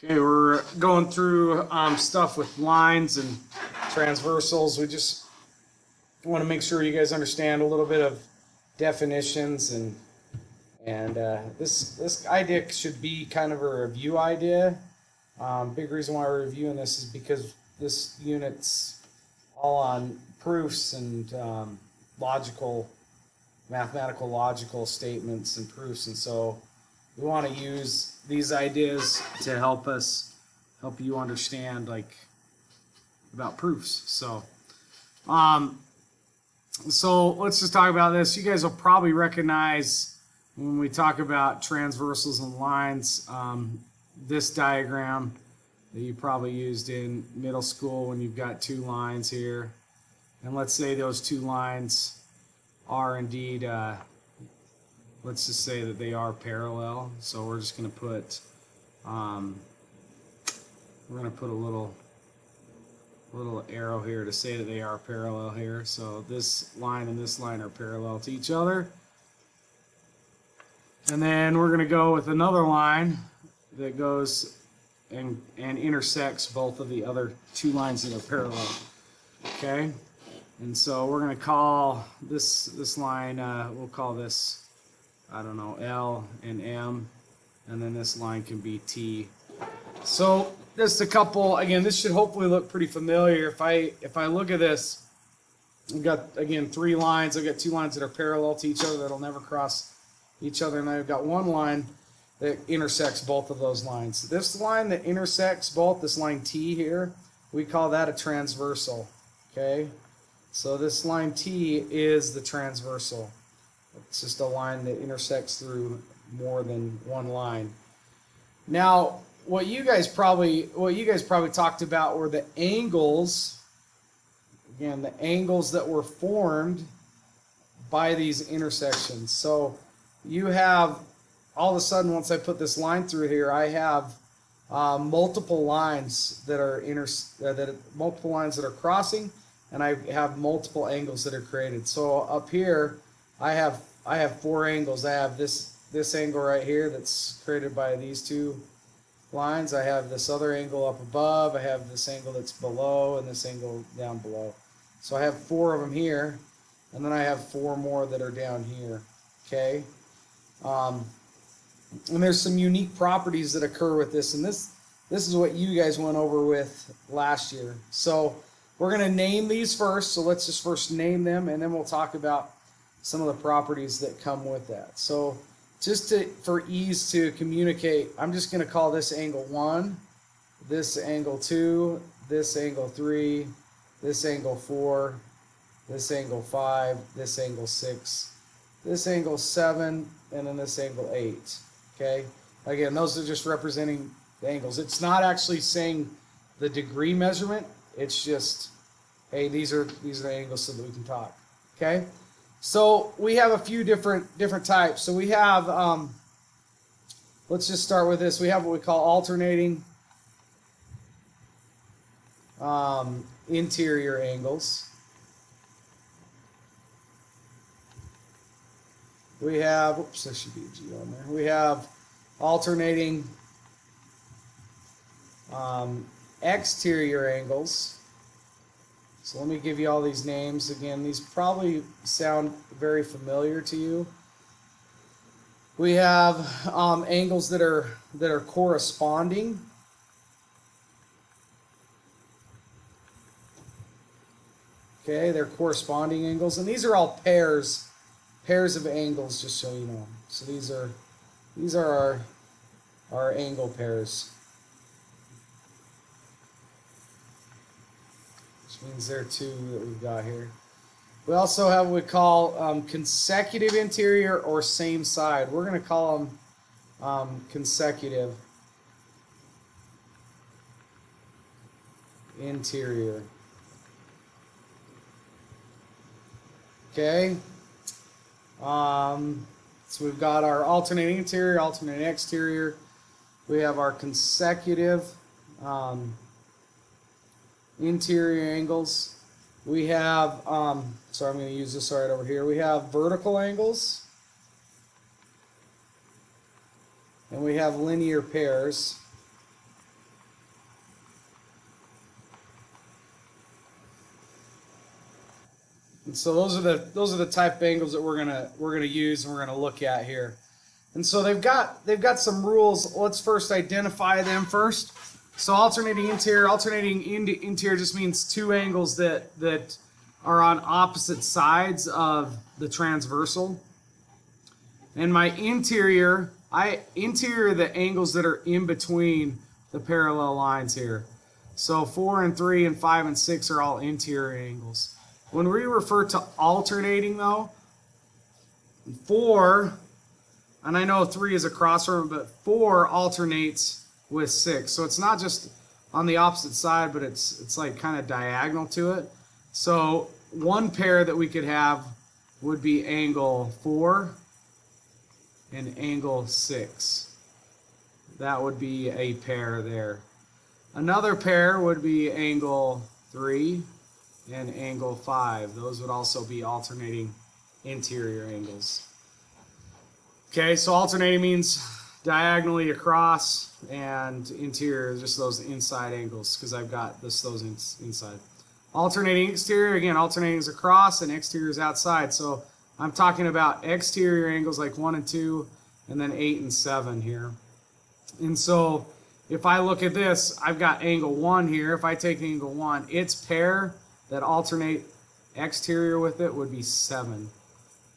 Okay, we're going through stuff with lines and transversals. We just want to make sure you guys understand a little bit of definitions and this idea should be kind of a review idea. Big reason why we're reviewing this is because this unit's all on proofs and mathematical logical statements and proofs, and so we want to use these ideas to help you understand about proofs. So let's just talk about this. You guys will probably recognize when we talk about transversals and lines, this diagram that you probably used in middle school when you've got two lines here, and let's say those two lines are indeed let's just say that they are parallel. So we're just going to put a little arrow here to say that they are parallel here. So this line and this line are parallel to each other. And then we're going to go with another line that goes and intersects both of the other two lines that are parallel. Okay? And so we're going to call this line, we'll call this, I don't know, L and M, and then this line can be T. So just a couple, again, this should hopefully look pretty familiar. If I look at this, I've got, again, three lines. I've got two lines that are parallel to each other that'll never cross each other, and I've got one line that intersects both of those lines. This line that intersects both, this line T here, we call that a transversal, okay? So this line T is the transversal. It's just a line that intersects through more than one line. Now, what you guys probably talked about were the angles. Again, the angles that were formed by these intersections. So you have, all of a sudden, once I put this line through here, I have multiple lines that are multiple lines that are crossing, and I have multiple angles that are created. So up here, I have four angles. I have this angle right here that's created by these two lines. I have this other angle up above. I have this angle that's below, and this angle down below. So I have four of them here, and then I have four more that are down here. Okay. And there's some unique properties that occur with this, and this is what you guys went over with last year. So we're going to name these first. So let's just first name them, and then we'll talk about some of the properties that come with that. So just for ease to communicate, I'm just going to call this angle 1, this angle 2, this angle 3, this angle 4, this angle 5, this angle 6, this angle 7, and then this angle 8. Okay? Again, those are just representing the angles. It's not actually saying the degree measurement. It's just, hey, these are the angles so that we can talk. Okay? So we have a few different types. So we have, let's just start with this. We have what we call alternating interior angles. We have, oops, there should be a G on there. We have alternating exterior angles. So let me give you all these names again. These probably sound very familiar to you. We have angles that are corresponding. Okay, they're corresponding angles, and these are all pairs of angles, just so you know. So these are our angle pairs. Means there are two that we've got here. We also have what we call consecutive interior or same side. We're going to call them consecutive interior. Okay. So we've got our alternating interior, alternating exterior. We have our consecutive interior angles. We have, so I'm going to use this right over here. We have vertical angles, and we have linear pairs. And so those are the type of angles that we're gonna use and we're gonna look at here. And so they've got some rules. Let's first identify them first. So alternating interior just means two angles that are on opposite sides of the transversal. And my interior are the angles that are in between the parallel lines here. So 4 and 3 and 5 and 6 are all interior angles. When we refer to alternating though, 4, and I know 3 is a cross from it, but 4 alternates with 6. So it's not just on the opposite side, but it's like kind of diagonal to it. So one pair that we could have would be angle 4 and angle 6. That would be a pair there. Another pair would be angle 3 and angle 5. Those would also be alternating interior angles. Okay, so alternating means diagonally across, and interior is just those inside angles because I've got those inside. Alternating exterior, again, alternating is across and exterior is outside. So I'm talking about exterior angles like 1 and 2 and then 8 and 7 here. And so if I look at this, I've got angle 1 here. If I take angle 1, its pair that alternate exterior with it would be 7.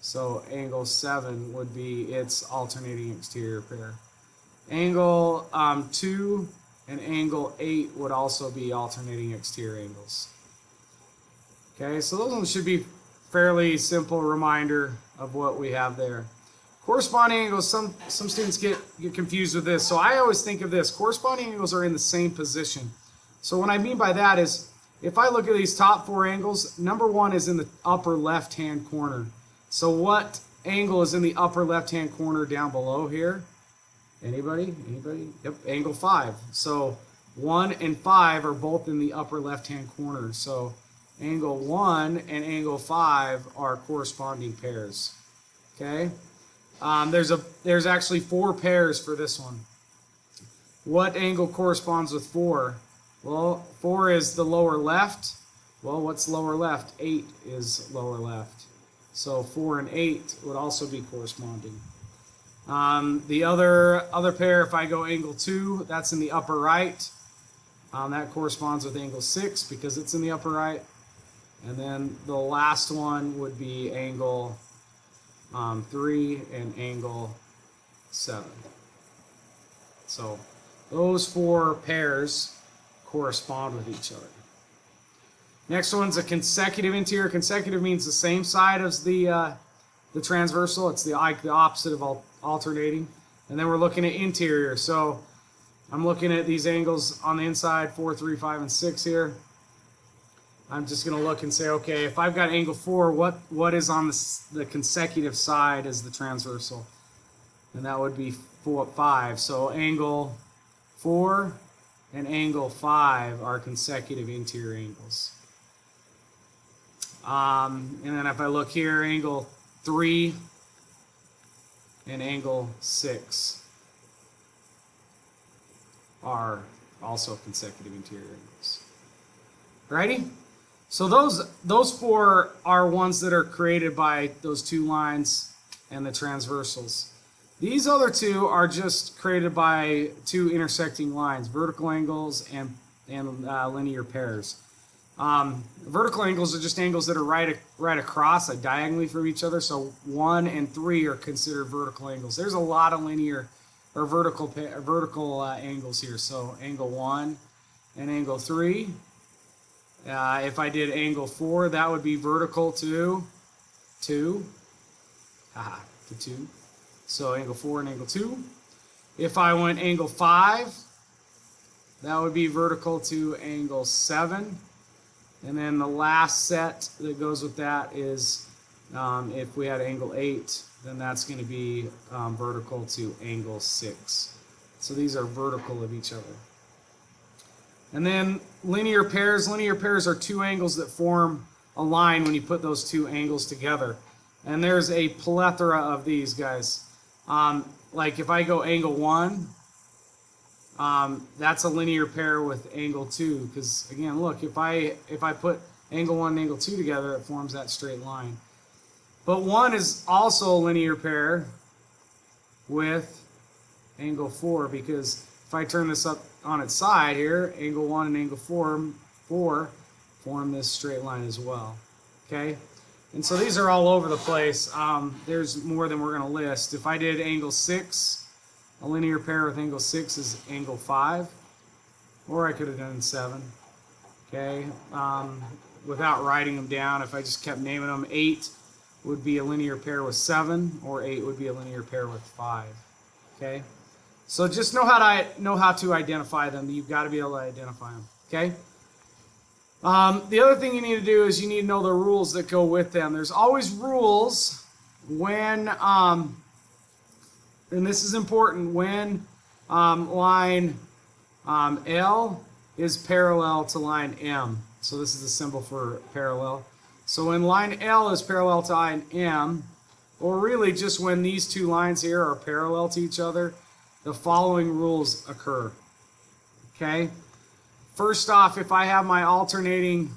So angle 7 would be its alternating exterior pair. Angle 2 and angle 8 would also be alternating exterior angles. Okay, so those ones should be fairly simple reminder of what we have there. Corresponding angles, some students get confused with this. So I always think of this, corresponding angles are in the same position. So what I mean by that is, if I look at these top 4 angles, number 1 is in the upper left-hand corner. So what angle is in the upper left-hand corner down below here? Anybody? Anybody? Yep, angle 5. So 1 and 5 are both in the upper left-hand corner. So angle 1 and angle 5 are corresponding pairs. Okay? There's actually 4 pairs for this one. What angle corresponds with 4? Well, 4 is the lower left. Well, what's lower left? 8 is lower left. So 4 and 8 would also be corresponding. The other pair, if I go angle 2, that's in the upper right. That corresponds with angle 6 because it's in the upper right. And then the last one would be angle 3 and angle 7. So those 4 pairs correspond with each other. Next one's a consecutive interior. Consecutive means the same side as the transversal. It's the opposite of alternating. And then we're looking at interior. So I'm looking at these angles on the inside, 4, 3, 5, and 6 here. I'm just going to look and say, okay, if I've got angle 4, what is on the consecutive side as the transversal? And that would be 5. So angle 4 and angle 5 are consecutive interior angles. And then if I look here, angle 3 and angle 6 are also consecutive interior angles. Righty? So those 4 are ones that are created by those 2 lines and the transversals. These other 2 are just created by 2 intersecting lines, vertical angles and linear pairs. Vertical angles are just angles that are right across, diagonally from each other. So 1 and 3 are considered vertical angles. There's a lot of linear or vertical angles here. So angle 1 and angle 3. If I did angle 4, that would be vertical to 2. To 2. So angle 4 and angle 2. If I went angle 5, that would be vertical to angle 7. And then the last set that goes with that is if we had angle 8, then that's going to be vertical to angle 6. So these are vertical of each other. And then linear pairs. Linear pairs are 2 angles that form a line when you put those 2 angles together. And there's a plethora of these guys. Like if I go angle 1, that's a linear pair with angle 2. Because again, look, if I put angle 1 and angle 2 together, it forms that straight line. But 1 is also a linear pair with angle 4, because if I turn this up on its side here, angle 1 and angle 4 form this straight line as well. Okay? And so these are all over the place. There's more than we're going to list. If I did angle 6, a linear pair with angle 6 is angle 5, or I could have done 7. Okay? Without writing them down, if I just kept naming them, 8 would be a linear pair with 7, or 8 would be a linear pair with 5. Okay? So just know how to identify them. You've got to be able to identify them. Okay? The other thing you need to do is you need to know the rules that go with them. There's always rules when, and this is important, when line L is parallel to line M. So this is the symbol for parallel. So when line L is parallel to line M, or really just when these two lines here are parallel to each other, the following rules occur. Okay? First off, if I have my alternating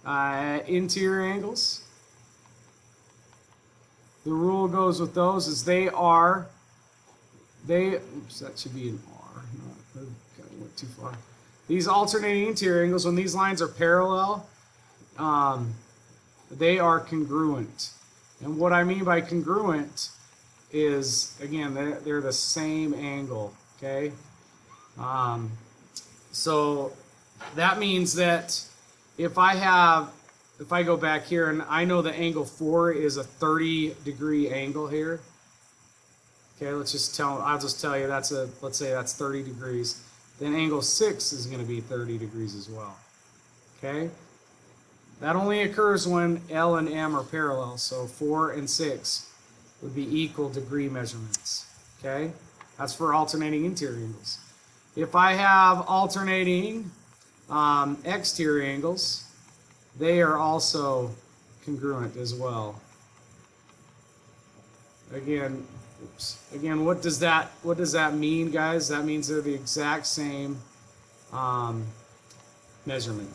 interior angles, the rule goes with those is oops, that should be an R. No, I went too far. These alternating interior angles, when these lines are parallel, they are congruent. And what I mean by congruent is, again, they're the same angle, okay? So that means that if I go back here and I know the angle 4 is a 30-degree angle here, okay, I'll just tell you let's say that's 30 degrees, then angle 6 is going to be 30 degrees as well, okay? That only occurs when L and M are parallel, so 4 and 6 would be equal degree measurements, okay? That's for alternating interior angles. If I have alternating exterior angles, they are also congruent as well. Again, what does that mean, guys? That means they're the exact same measurement.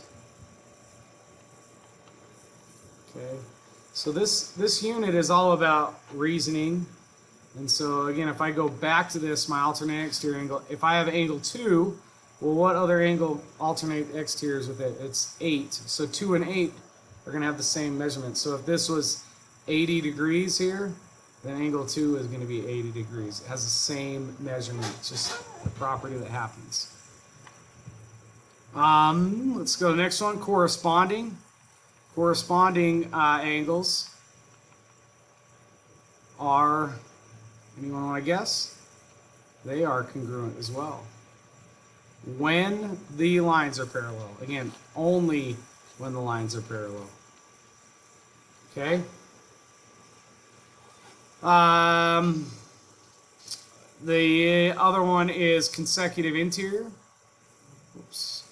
Okay, so this unit is all about reasoning. And so again, if I go back to this, my alternate exterior angle, if I have angle 2, well, what other angle alternate exteriors with it? It's 8. So 2 and 8 are going to have the same measurement. So if this was 80 degrees here, then angle 2 is going to be 80 degrees. It has the same measurement. It's just the property that happens. Let's go to the next one, corresponding. Corresponding angles are, anyone want to guess? They are congruent as well. When the lines are parallel. Again, only when the lines are parallel. Okay? The other one is consecutive interior. Oops.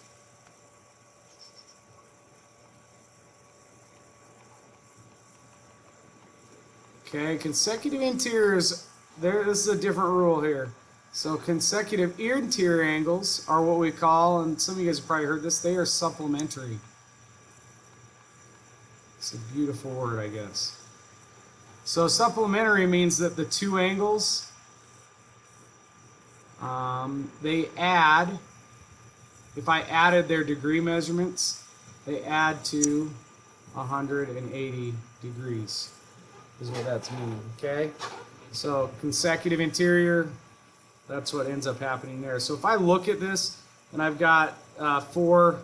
Okay, consecutive interiors, this is a different rule here. So consecutive interior angles are what we call, and some of you guys have probably heard this, they are supplementary. It's a beautiful word, I guess. So supplementary means that the two angles, they add, if I added their degree measurements, they add to 180 degrees. Is what that's meaning, okay? So consecutive interior, that's what ends up happening there. So if I look at this and I've got 4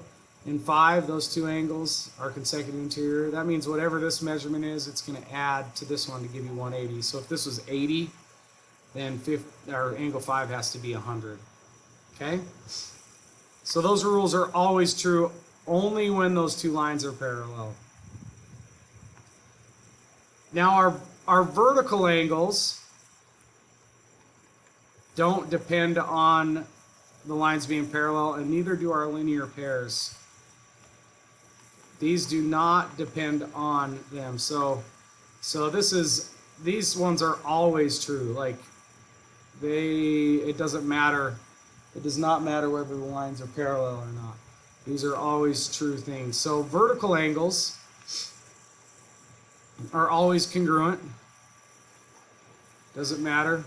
and 5, those two angles are consecutive interior. That means whatever this measurement is, it's going to add to this one to give you 180. So if this was 80, then angle 5 has to be 100, okay? So those rules are always true only when those two lines are parallel. Now our vertical angles don't depend on the lines being parallel, and neither do our linear pairs. These do not depend on them. So these ones are always true. Like it doesn't matter. It does not matter whether the lines are parallel or not. These are always true things. So vertical angles are always congruent. Doesn't matter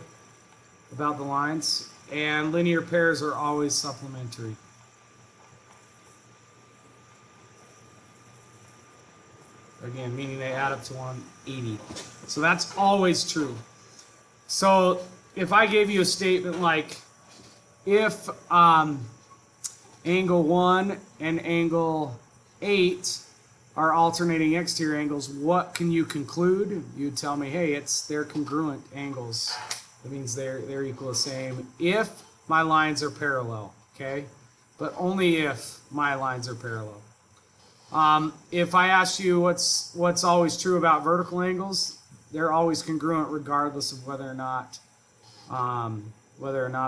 about the lines. And linear pairs are always supplementary. Again, meaning they add up to 180. So that's always true. So if I gave you a statement like, if angle 1 and angle 8 are alternating exterior angles, what can you conclude? You'd tell me, hey, they're congruent angles. That means they're equal the same if my lines are parallel, okay? But only if my lines are parallel. If I asked you what's always true about vertical angles, they're always congruent regardless of whether or not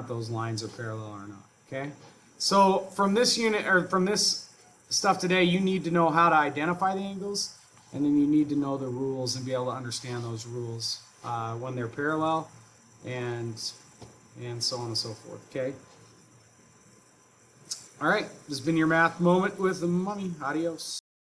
those lines are parallel or not. Okay. So from this unit or from this stuff today, you need to know how to identify the angles, and then you need to know the rules and be able to understand those rules when they're parallel, and so on and so forth. Okay. All right. This has been your math moment with the mummy. Adios.